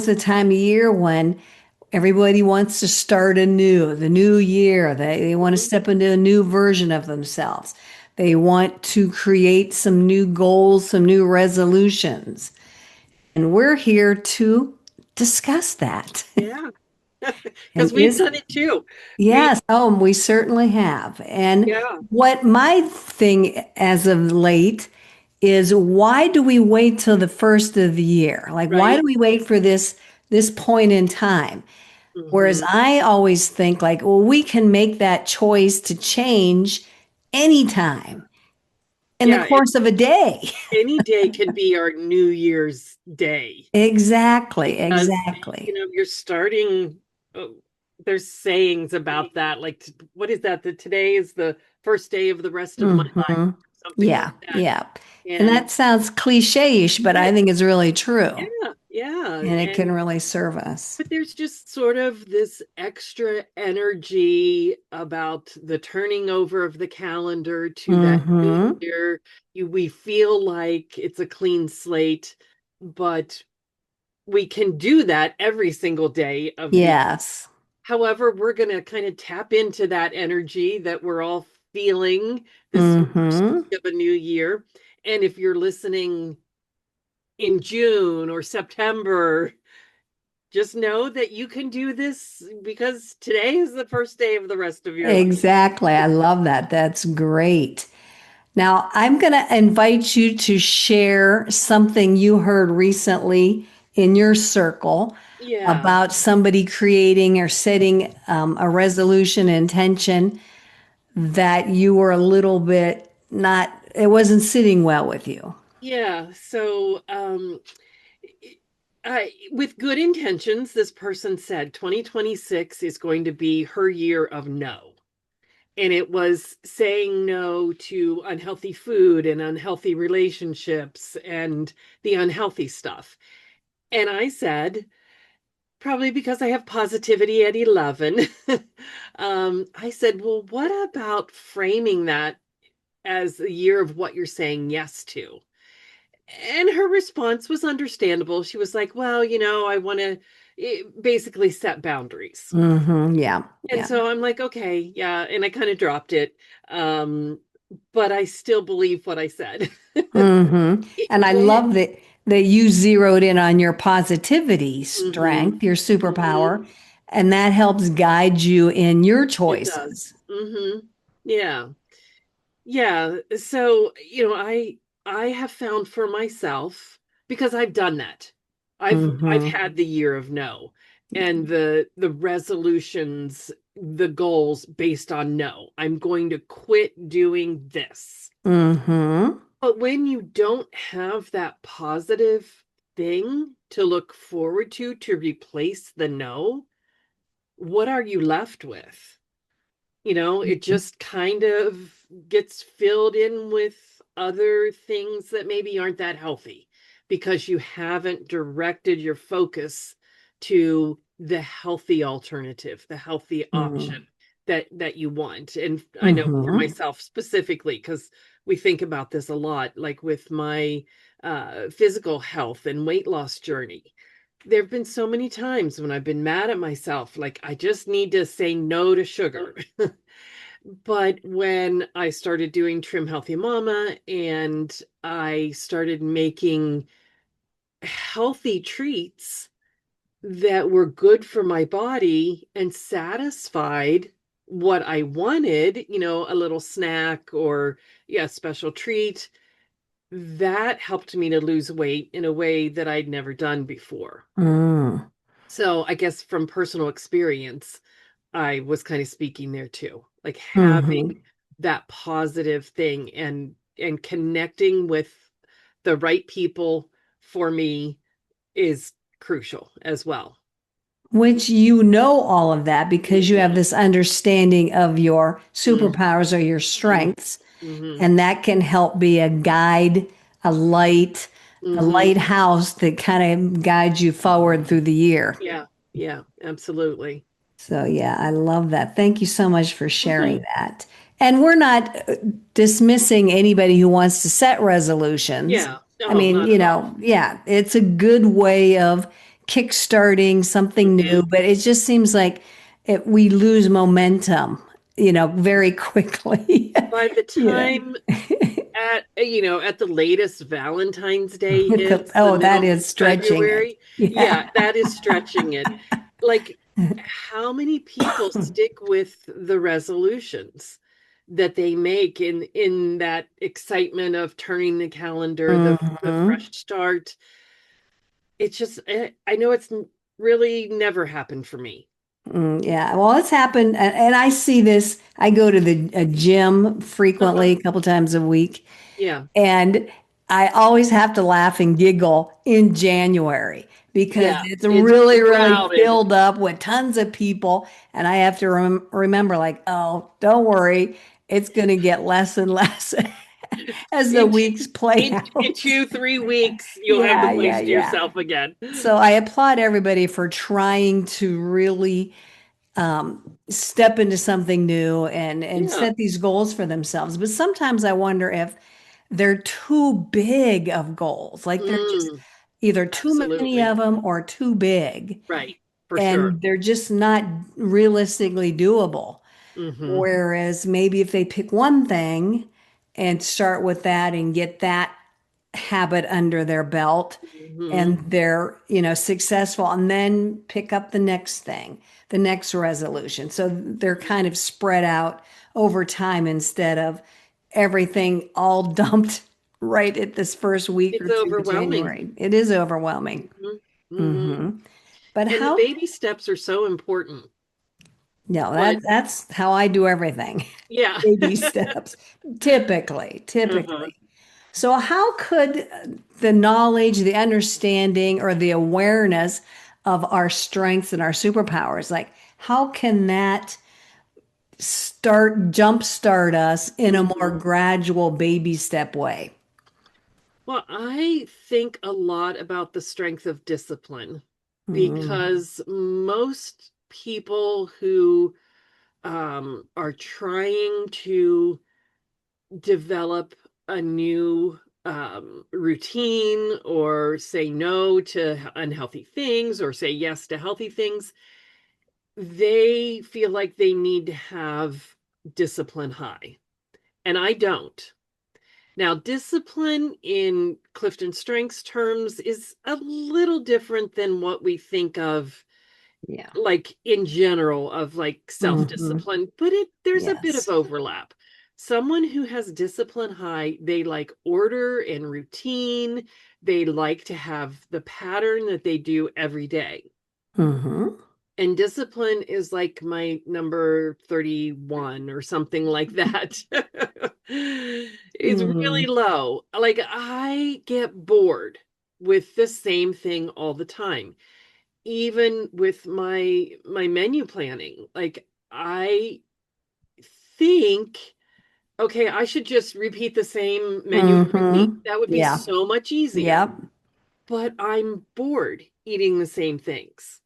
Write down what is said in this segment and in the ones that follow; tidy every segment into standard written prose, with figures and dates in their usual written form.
the time of year when everybody wants to start anew, the new year. They want to Mhm. step into a new version of themselves. They want to create some new goals, some new resolutions. And we're here to discuss that. Yeah, And because we've is done it too. We, Yes, oh, we certainly have. And yeah, what my thing as of late is why do we wait till the first of the year? Like, why do right. we wait for this point in time? Whereas Hmm. I always think like, well, we can make that choice to change anytime in the Yeah, course of a day. any day can be our New Year's day Exactly, because, exactly. you're starting. Oh, there's sayings about that. Like, what is that? That today is the first day of the rest of my life, Hmm. something like Yeah, that. yeah. And And that sounds cliche-ish, but I it, think it's really true. yeah, yeah. And it can really serve us. But there's just sort of this extra energy about the turning over of the calendar to that new Hmm. year. We feel like it's a clean slate, but we can do that every single day of the. Yes. However, we're going to kind of tap into that energy that we're all feeling this first Hmm. week of a new year. And if you're listening in June or September, just know that you can do this because today is the first day of the rest of your life. Exactly. I love that. That's great. Now, I'm going to invite you to share something you heard recently in your circle Yeah. about somebody creating or setting a resolution intention that you were a little bit not, it wasn't sitting well with you. Yeah. So, with good intentions, this person said 2026 is going to be her year of no. And it was saying no to unhealthy food and unhealthy relationships and the unhealthy stuff. And I said, probably because I have positivity at 11. I said, well, what about framing that as a year of what you're saying yes to? And her response was understandable. She was like, well, I want to basically set boundaries. Yeah. And Yeah. so I'm like, okay, yeah. And I kind of dropped it. Um, but I still believe what I said. Hmm. And I When, love that you zeroed in on your positivity hmm. strength, your Hmm. superpower, and that helps guide you in your It does. choices. Hmm. Yeah. Yeah. So, I have found for myself because I've done that. I've Hmm. had the year of no and the resolutions, the goals based on no. I'm going to quit doing this. Hmm. But when you don't have that positive thing to look forward to replace the no, what are you left with? It just kind of gets filled in with other things that maybe aren't that healthy because you haven't directed your focus to the healthy alternative, the healthy option that you want. And I know for Hmm. myself specifically, because we think about this a lot, like with my physical health and weight loss journey. There have been so many times when I've been mad at myself, like I just need to say no to sugar. But when I started doing Trim Healthy Mama and I started making healthy treats that were good for my body and satisfied what I wanted, a little snack or, yeah, special treat, that helped me to lose weight in a way that I'd never done before. Mm. So I guess from personal experience, I was kind of speaking there too, like having Hmm. that positive thing and connecting with the right people for me is crucial as well. Which you know all of that because you have Mhm. this understanding of your Mhm. superpowers or your strengths, Mhm. and that can help be a guide, a light, a Mhm. lighthouse that kind of guides you forward through the year. Yeah. Yeah, absolutely. So, yeah, I love that. Thank you so much for sharing Mhm. that. And we're not dismissing anybody who wants to set resolutions. Yeah. I No, mean, not at all. yeah, it's a good way of kickstarting something new, Mhm. but it just seems like we lose momentum, very quickly. By the You know. time at the latest Valentine's Day hits the Oh, that middle is of stretching it. February, yeah, Yeah. that is stretching it. Like, how many people stick with the resolutions that they make in that excitement of turning the calendar, the Hmm. fresh start? It's just I know it's really never happened for me. Yeah, well, it's happened, and I see this. I go to the gym frequently, a couple times a week, Yeah. and I always have to laugh and giggle in January because Yeah. it's It's really, really crowded. filled up with tons of people. And I have to remember, like, oh, don't worry, it's going to get less and less as the In t- weeks play in out. 2, 3 weeks, you'll have the Yeah, yeah, place to yeah. yourself again. So I applaud everybody for trying to really step into something new and Yeah. set these goals for themselves. But sometimes I wonder if they're too big of goals. Like they're just Mm, either too many absolutely. of them or too big, Right. For sure. and they're just not realistically doable. Hmm. Whereas maybe if they pick one thing and start with that and get that habit under their belt Hmm. and they're, successful, and then pick up the next thing, the next resolution. So they're kind of spread out over time instead of everything all dumped right at this first week or It's two of overwhelming. January. It is overwhelming. Hmm. Hmm. Hmm. But And the how, baby steps are so important. no, But that's how I do everything. yeah. Baby steps, typically, Uh-huh. typically. So, how could the knowledge, the understanding, or the awareness of our strengths and our superpowers, like how can that jumpstart us in a more Hmm. gradual baby step way? Well, I think a lot about the strength of discipline Mm, because most people who are trying to develop a new routine or say no to unhealthy things or say yes to healthy things, they feel like they need to have discipline high. And I don't. Now, discipline in Clifton Strengths terms is a little different than what we think of, yeah. like in general, of like Hmm. self-discipline, but there's a bit of Yes. overlap. Someone who has discipline high, they like order and routine. They like to have the pattern that they do every day. Hmm. And discipline is like my number 31 or something like that. It's really Hmm. low. Like I get bored with the same thing all the time. Even with my menu planning. Like I think, okay, I should just repeat the same menu every week. Hmm. That would be Yeah. so much easier. Yep. But I'm bored eating the same things.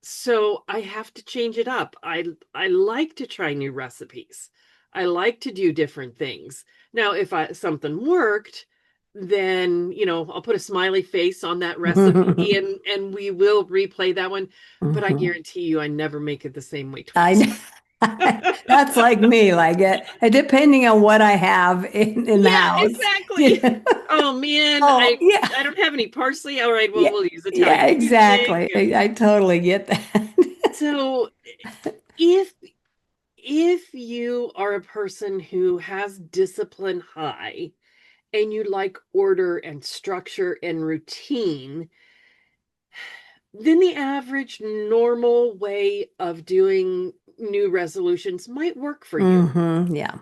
So I have to change it up. I like to try new recipes. I like to do different things. Now, if something worked, then, I'll put a smiley face on that recipe Hmm. and we will replay that one, but I guarantee you I never make it the same way I twice. know. That's like me, like depending on what I have in the Yeah, house. exactly. Oh man, Oh, I yeah. I don't have any parsley. All right, well Yeah. we'll use Yeah, Italian seasoning. exactly. I totally get that. So if if you are a person who has discipline high and you like order and structure and routine, then the average normal way of doing new resolutions might work for you. Yeah.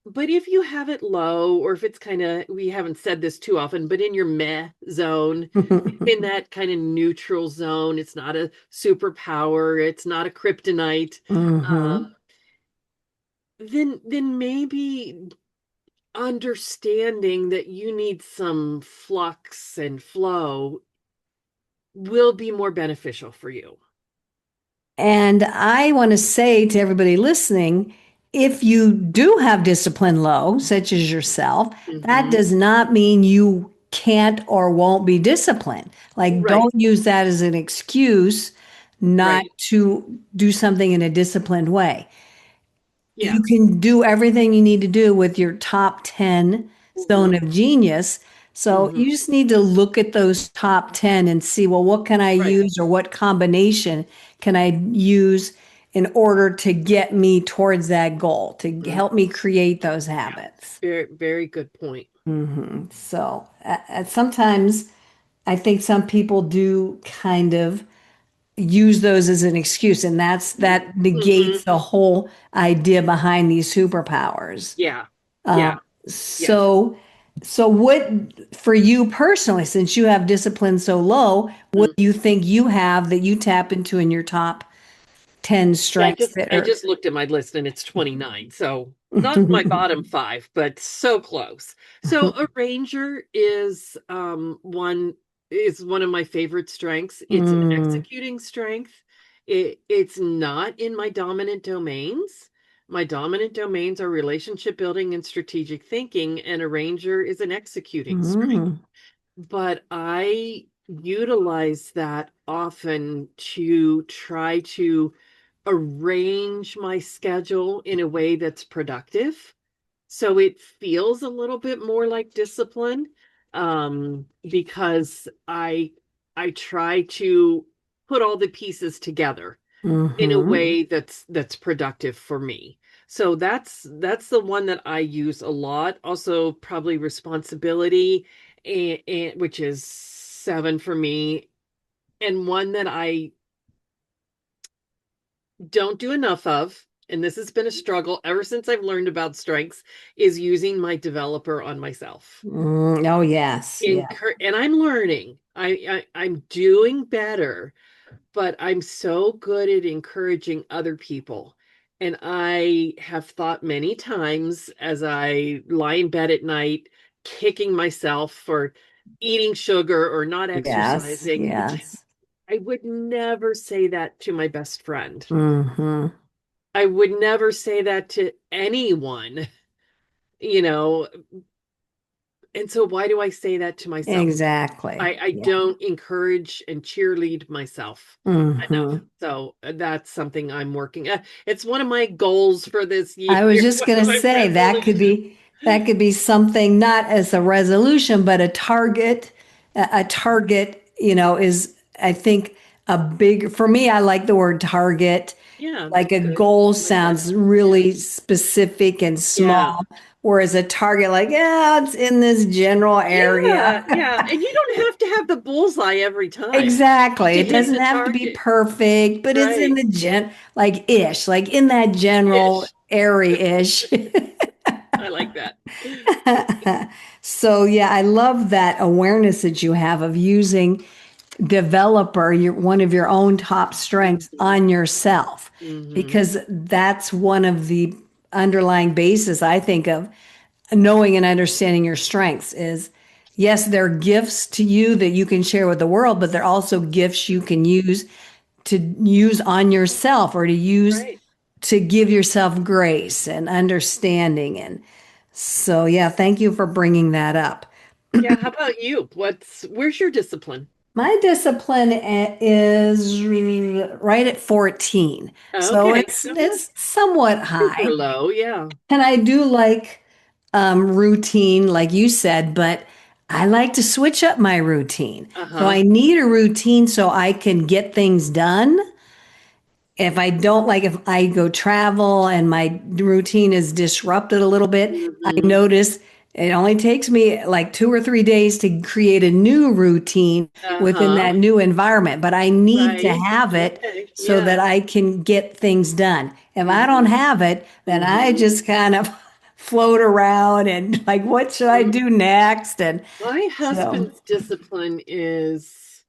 But if you have it low, or if it's kind of, we haven't said this too often, but in your meh zone, in that kind of neutral zone, it's not a superpower, it's not a kryptonite, Hmm. then maybe understanding that you need some flux and flow will be more beneficial for you. And I want to say to everybody listening, if you do have discipline low, such as yourself, that Hmm. does not mean you can't or won't be disciplined. Like, Right. don't use that as an excuse not Right. to do something in a disciplined way. Yeah. You can do everything you need to do with your top 10 zone Hmm. of genius. So Hmm. you just need to look at those top 10 and see, well, what can I Right. use or what combination can I use in order to get me towards that goal, to Mhm. help me create those Yeah. habits. Very, very good point. So sometimes I think some people do kind of use those as an excuse, and that Hmm. negates the whole idea behind these superpowers. Yeah. Um, Yeah. Yes. so, so what for you personally, since you have discipline so low, what Mm. do you think you have that you tap into in your top 10 Yeah, strengths that I are just looked at my list and it's 29. So not my bottom five, but so close. So a ranger is one of my favorite strengths. It's an Mm, executing strength. It's not in my dominant domains. My dominant domains are relationship building and strategic thinking, and a ranger is an executing strength. mm, But I utilize that often to try to arrange my schedule in a way that's productive. So it feels a little bit more like discipline, because I try to put all the pieces together in a mhm, way that's productive for me. So that's the one that I use a lot. Also, probably responsibility, and which is 7 for me, and one that I don't do enough of, and this has been a struggle ever since I've learned about strengths, is using my developer on myself. oh yes, yeah, And I'm learning. I'm doing better, but I'm so good at encouraging other people. And I have thought many times as I lie in bed at night, kicking myself for eating sugar or not yes, exercising. yes, I would never say that to my best friend. hmm, I would never say that to anyone, you know. And so why do I say that to myself? exactly, I yeah, don't encourage and cheerlead myself enough. hmm. So that's something I'm working at. It's one of my goals for this year, I was just one going of to my say resolutions. that could be something not as a resolution, but a target. A target, is I think a big for me. I like the word target. Yeah, Like that's a good. goal I like that. sounds Yeah. really specific and Yeah. small, whereas a target, like, yeah, it's in this general area. Yeah. Yeah. And you don't have to have the bullseye every time Exactly. to It hit doesn't the have to be target. perfect, but it's in Right. the like ish, like in that general Ish. area ish. I like that. So yeah, I love that awareness that you have of using developer, one of your own top strengths Hmm. on yourself, Hmm. because that's one of the underlying basis I think of knowing and understanding your strengths is yes, they're gifts to you that you can share with the world, but they're also gifts you can use on yourself or to use Right. to give yourself grace and understanding. And so, yeah, thank you for bringing that up. Yeah. How about you? Where's your discipline? My discipline is right at 14. So Okay. Okay. it's somewhat Super high. low. Yeah. And I do like routine, like you said, but I like to switch up my routine. So Uh-huh. I need a routine so I can get things done. If I don't like, if I go travel and my routine is disrupted a little bit, I Hmm. notice it only takes me like 2 or 3 days to create a new routine within Uh-huh. that new environment. But I need to Right. have it Okay. so Yeah. that I can get things done. If I don't Hmm. have it, then I Hmm. just kind of float around and like, what should I do next? And My so husband's discipline is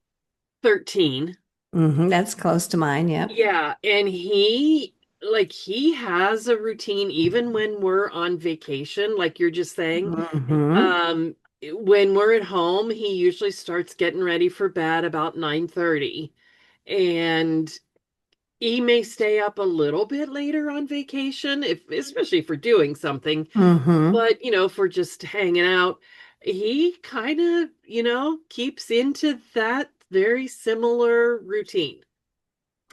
13. that's close to mine. Yep. Yeah, and he has a routine even when we're on vacation, like you're just saying. Hmm. Um, when we're at home, he usually starts getting ready for bed about 9:30. And he may stay up a little bit later on vacation, if especially if we're doing something. Hmm. But, if we're just hanging out, he kind of, keeps into that very similar routine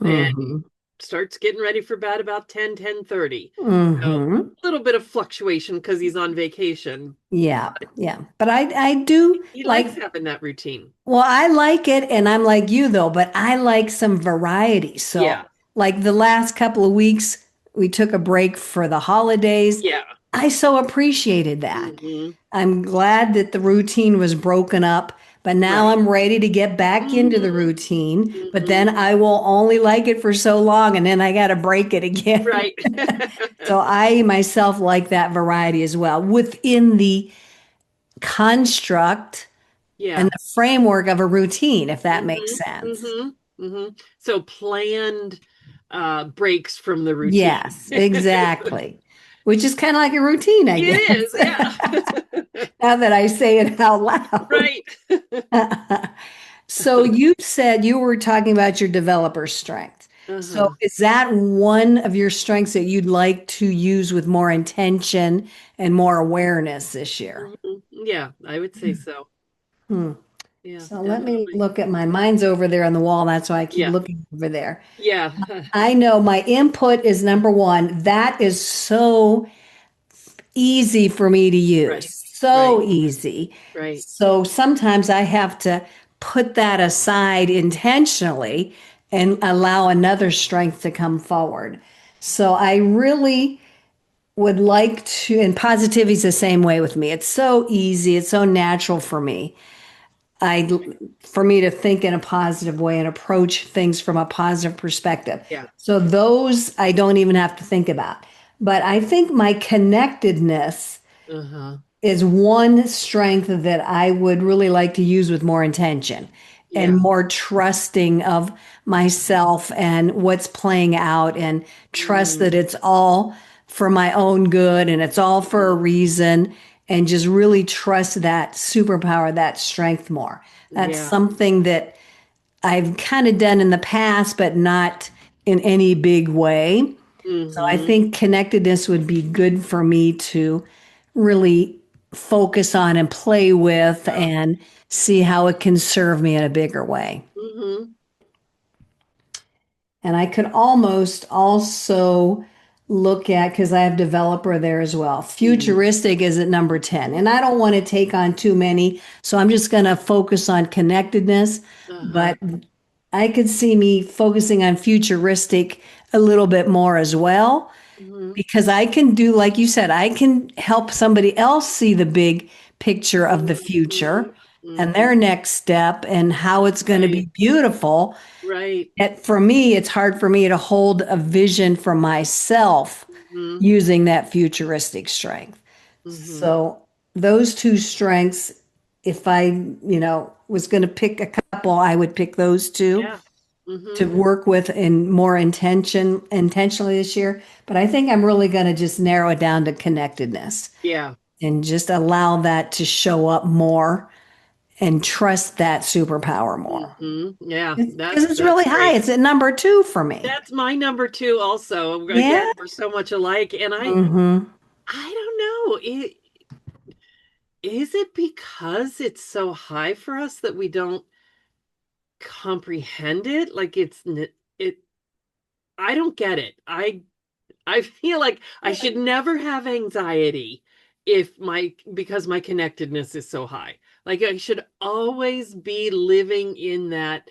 and Hmm. starts getting ready for bed about 10:30. So Hmm. a little bit of fluctuation because he's on vacation. Yeah, yeah. But I do He likes like, having that routine. well, I like it, and I'm like you though, but I like some variety. So, Yeah. like the last couple of weeks, we took a break for the holidays. Yeah. I so appreciated that. Hmm. I'm glad that the routine was broken up, but now Right. I'm ready to get back into the Hmm. routine. But Hmm. then I will only like it for so long, and then I got to break it again. Right. So I myself like that variety as well within the construct and Yeah. the framework of a routine, if that makes Hmm. sense. Hmm. Hmm. So planned breaks from the routine. Yes, exactly. Which is kind of like a routine, I It is, guess. yeah. Now that I say it out loud. Right. So you said you were talking about your developer strength. So Uh-huh. is that one of your strengths that you'd like to use with more intention and more awareness this year? Mhm. Yeah, I would say so. Hmm. Yeah, So let me definitely. look at my mine's over there on the wall. That's why I keep Yeah. looking over there. Yeah. I know my input is number one. That is so easy for me to use. Right. So Right. easy. Right. So sometimes I have to put that aside intentionally and allow another strength to come forward. So I really would like to, and positivity is the same way with me. It's so easy, it's so natural for me. I for me to think in a positive way and approach things from a positive perspective. Yeah. So those I don't even have to think about. But I think my connectedness Uh-huh. is one strength that I would really like to use with more intention and Yeah. more trusting of myself and what's playing out, and trust Mm. that it's all for my own good and it's all for a reason, and just really trust that superpower, that strength more. That's Yeah. something that I've kind of done in the past, but not in any big way. So I Mm-hmm. think connectedness would be good for me to really focus on and play with Yeah. and see how it can serve me in a bigger way. Mm-hmm. And I could almost also look at, because I have developer there as well. Mm-hmm. Futuristic is at number 10. And I don't want to take on too many, so I'm just going to focus on connectedness. Uh-huh. But I could see me focusing on futuristic a little bit more as well, Mm-hmm. because I can do, like you said, I can help somebody else see the big picture of the Mm-hmm. future and Mm-hmm. their next step and how it's going to Right. be beautiful. Right. For me, it's hard for me to hold a vision for myself Mm-hmm. using that futuristic strength. Mm-hmm. So those two strengths, if I, was going to pick a couple, I would pick those two Yeah. Mm-hmm. to work with in more intentionally this year. But I think I'm really going to just narrow it down to connectedness Yeah. and just allow that to show up more and trust that superpower more. Mm-hmm. Yeah. Because it's really That's high. great. It's at number two for me. That's my number two also. Yeah. Again, we're so much alike. And Mm-hmm. I don't know. Is it because it's so high for us that we don't comprehend it? Like it I don't get it. I feel like I should never have anxiety if my because my connectedness is so high. Like I should always be living in that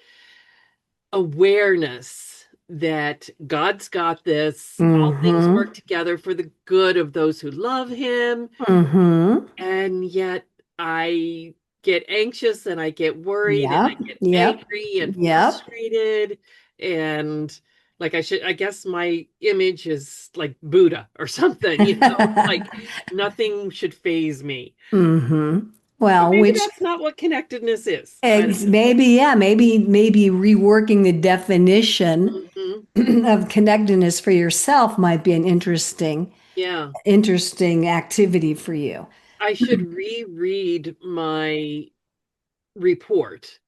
awareness that God's got this, all things Mm-hmm. work together for the good of those who love him. Mm-hmm. And yet I get anxious and I get worried and I Yep. get Yep. angry and Yep. frustrated. And like I guess my image is like Buddha or something, like nothing should phase me. Mm-hmm. But Well, maybe which that's not what connectedness is. I don't know. maybe, yeah, maybe reworking the definition Hmm. of connectedness for yourself might be an Yeah. interesting activity for you. I should reread my report.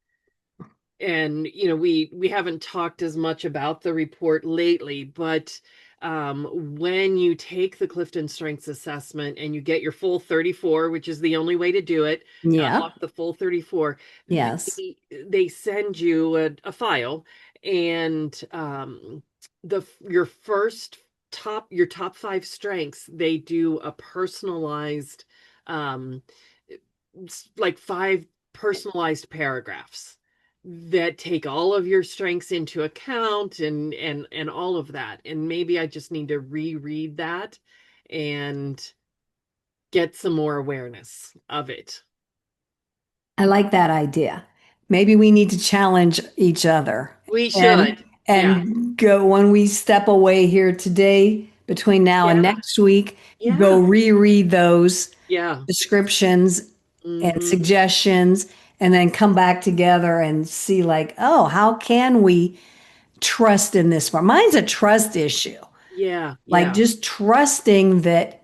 And we haven't talked as much about the report lately, but when you take the Clifton Strengths Assessment and you get your full 34, which is the only way to do it, to Yeah. unlock the full 34, Yes. they send you a file, and your top five strengths, they do a personalized, um, like five personalized paragraphs that take all of your strengths into account, and all of that. And maybe I just need to reread that and get some more awareness of it. I like that idea. Maybe we need to challenge each other We and should. Yeah. and go when we step away here today between now and Yeah. next week, go Yeah. reread those Yeah. descriptions and Hmm. suggestions and then come back together and see like, oh, how can we trust in this one? Mine's a trust issue. Yeah. Like Yeah. just trusting that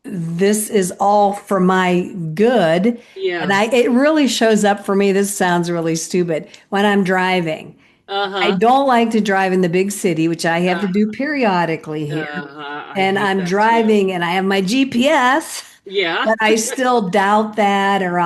this is all for my good. And Yeah. it really shows up for me. This sounds really stupid when I'm driving. I Uh-huh. don't like to drive in the big city, which I have to Uh, do periodically here. I And hate I'm that too. driving and I have my GPS, Yeah. but I still doubt that, or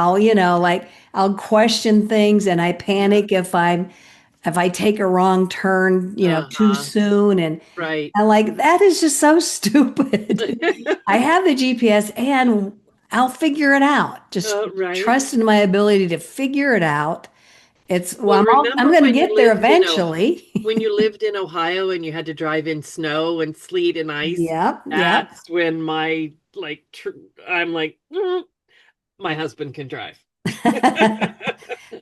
like I'll question things and I Yeah. panic if I take a wrong turn, too Uh-huh. soon. And Right. I like that is just so stupid. I have the GPS and I'll figure it out. Just Right. trust in my ability to figure it out. Well, I'm remember going to when you get there lived in eventually. Ohio and you had to drive in snow and sleet and ice? Yep, yep. That's when I'm like, my husband can drive.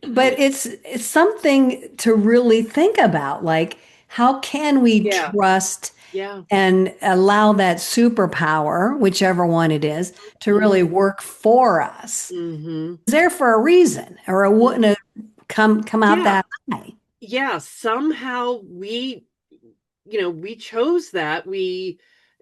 But it's something to really think about. Like, how can we Yeah. trust Yeah. and allow that superpower, whichever one it is, to really Hmm. work for us? Hmm. It's there for a reason, or it wouldn't have come out Yeah. that high. Yeah. Somehow we chose that.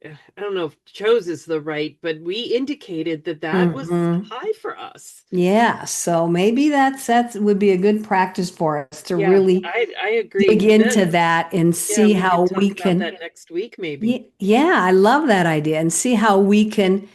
I don't know if chose is the right, but we indicated that that was Hmm. high for us. Yeah, so maybe that would be a good practice for us to Yeah, really I agree. dig into that and Yeah, see we can how talk we about can. that next week, maybe. Yeah, I love that idea and see how we can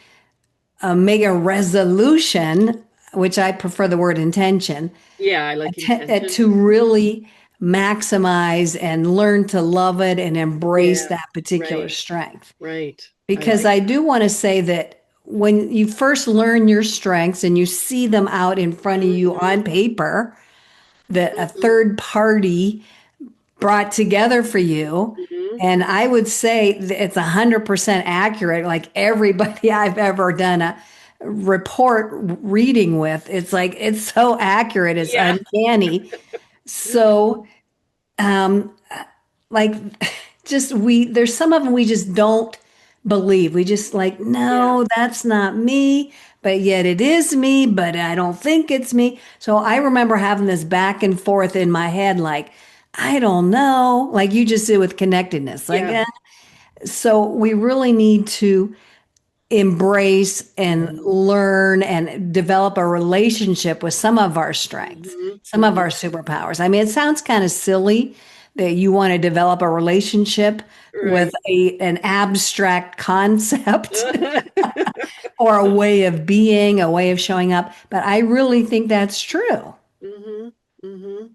make a resolution, which I prefer the word intention, Yeah, I like intention. to really maximize and learn to love it and embrace Yeah, that particular right, strength. right. I Because like I that. do want to say that when you first learn your strengths and you see them out in front of you Hmm. on paper, that a Hmm. third party brought together for you. Hmm. And I would say that it's 100% accurate. Like everybody I've ever done a report reading with, it's like it's so accurate, it's Yeah. uncanny. So, um, like, just there's some of them we just don't believe. We just like, Yeah. no, that's not me, but yet it is me, but I don't think it's me. So I remember having this back and forth in my head, like, I don't know, like you just did with connectedness. Like, Yeah. so we really need to embrace and Hmm. learn and develop a relationship with some of our strengths, Hmm. some of our Hmm. superpowers. I mean, it sounds kind of silly that you want to develop a relationship with Right. an abstract concept or a way of being, a way of showing up, but I really think that's true. Hmm. Hmm.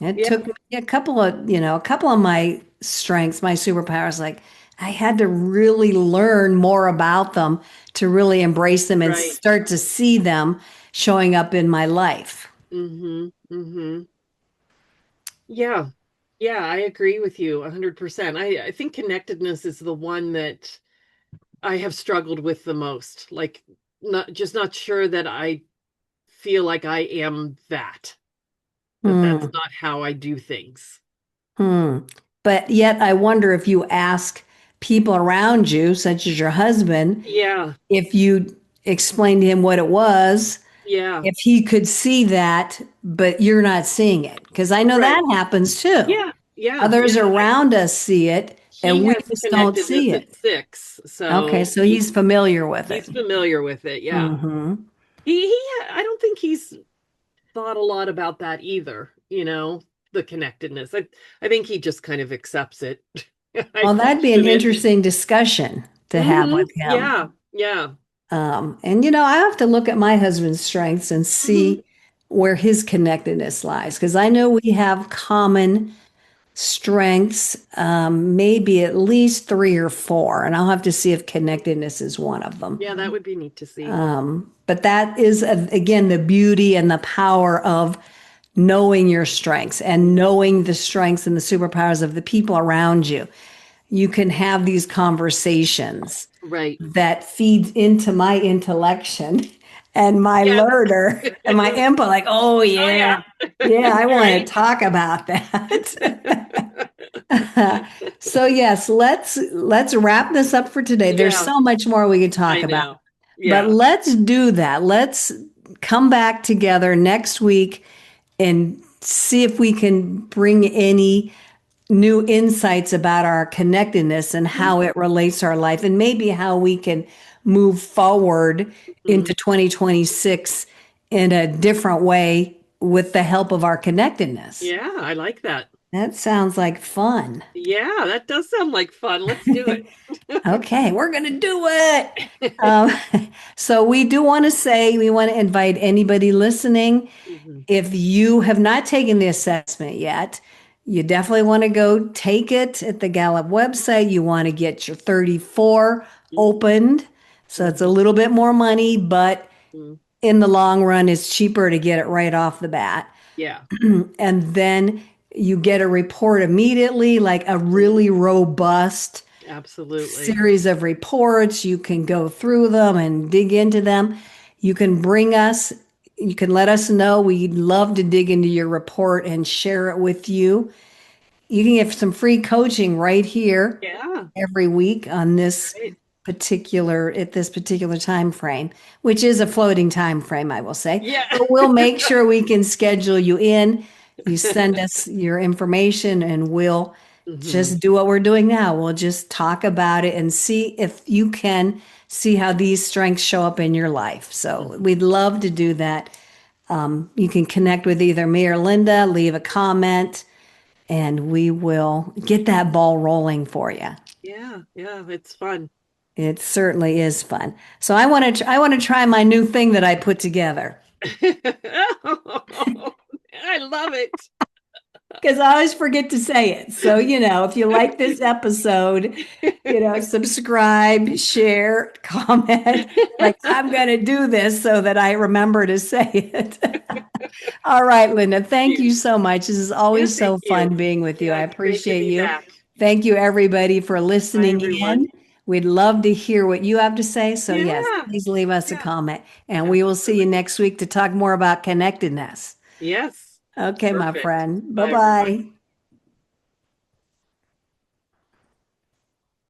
It Yeah. took me a couple of my strengths, my superpowers, like I had to really learn more about them to really embrace them and Right. start to see them showing up in my life. Hmm. Hmm. Yeah. Yeah, I agree with you 100%. I think connectedness is the one that I have struggled with the most. Like, not sure that I feel like I am that that's Hmm. not how I do things. Hmm. But yet, I wonder if you ask people around you, such as your husband, Yeah. if you explained to him what it was, Yeah. if he could see that, but you're not seeing it. Because I know Right. that happens too. Yeah. Yeah. Others Yeah. around us see it and He we has just don't see connectedness at it. 6, Okay, so so he's familiar with it. he's familiar with it. Yeah. Hmm. I don't think he's thought a lot about that either, the connectedness. I think he just kind of accepts it. I Well, that'd be an question it. interesting discussion to have with him. Yeah, yeah. And I have to look at my husband's strengths and Hmm. see where his connectedness lies, because I know we have common strengths, maybe at least three or four, and I'll have to see if connectedness is one of them. Yeah, that would be neat to see. But that is, again, the beauty and the power of knowing your strengths and knowing the strengths and the superpowers of the people around you. You can have these conversations Right. that feeds into my intellection and my Yes. learner and my input, like, oh Oh yeah, yeah. yeah, I want to Right. talk about that. So yes, let's wrap this up for today. There's Yeah, so much more we could talk I about, know. but Yeah. let's do that. Let's come back together next week and see if we can bring any new insights about our connectedness and Mhm. how it relates to our life, and maybe how we can move forward Mhm. into 2026 in a different way with the help of our connectedness. Yeah, I like that. That sounds like fun. Yeah, that does sound like fun. Let's do it. Okay, we're going to do it. Um, so, we do want to say, we want to invite anybody listening. Mhm. If you have not taken the assessment yet, you definitely want to go take it at the Gallup website. You want to get your 34 opened. So it's a Mhm. little bit more money, but Mhm. in the long run, it's cheaper to get it right off the bat. Yeah. And then you get a report immediately, like a Mhm. really robust Absolutely. series of reports. You can go through them and dig into them. You can bring us, you can let us know. We'd love to dig into your report and share it with you. You can get some free coaching right here Yeah. every week on Right. this particular time frame, which is a floating time frame, I will say. Yeah. But we'll make sure we can schedule you in. You send us your information and we'll Hmm. just do what we're doing now. We'll just talk about it and see if you can see how these strengths show up in your life. So Hmm. we'd love to do that. You can connect with either me or Linda, leave a comment, and we will get that ball rolling for you. Yeah. Yeah. It's fun. It certainly is fun. So I want to try my new thing that I put together, I love it. because I always forget to say it. So, if you like this episode, subscribe, share, comment. Like, I'm going to do this so that I remember to say it. All right, Linda, thank you You. so much. This is Yeah, always thank so you. fun being with you. Yeah, I it's great to appreciate be you. back. Thank you, everybody, for Bye, listening everyone. in. We'd love to hear what you have to say. So, yes, Yeah. please leave us a Yeah. comment. And we will see you Absolutely. next week to talk more about connectedness. Yes. Okay, my Perfect. friend. Bye Bye, everyone. bye.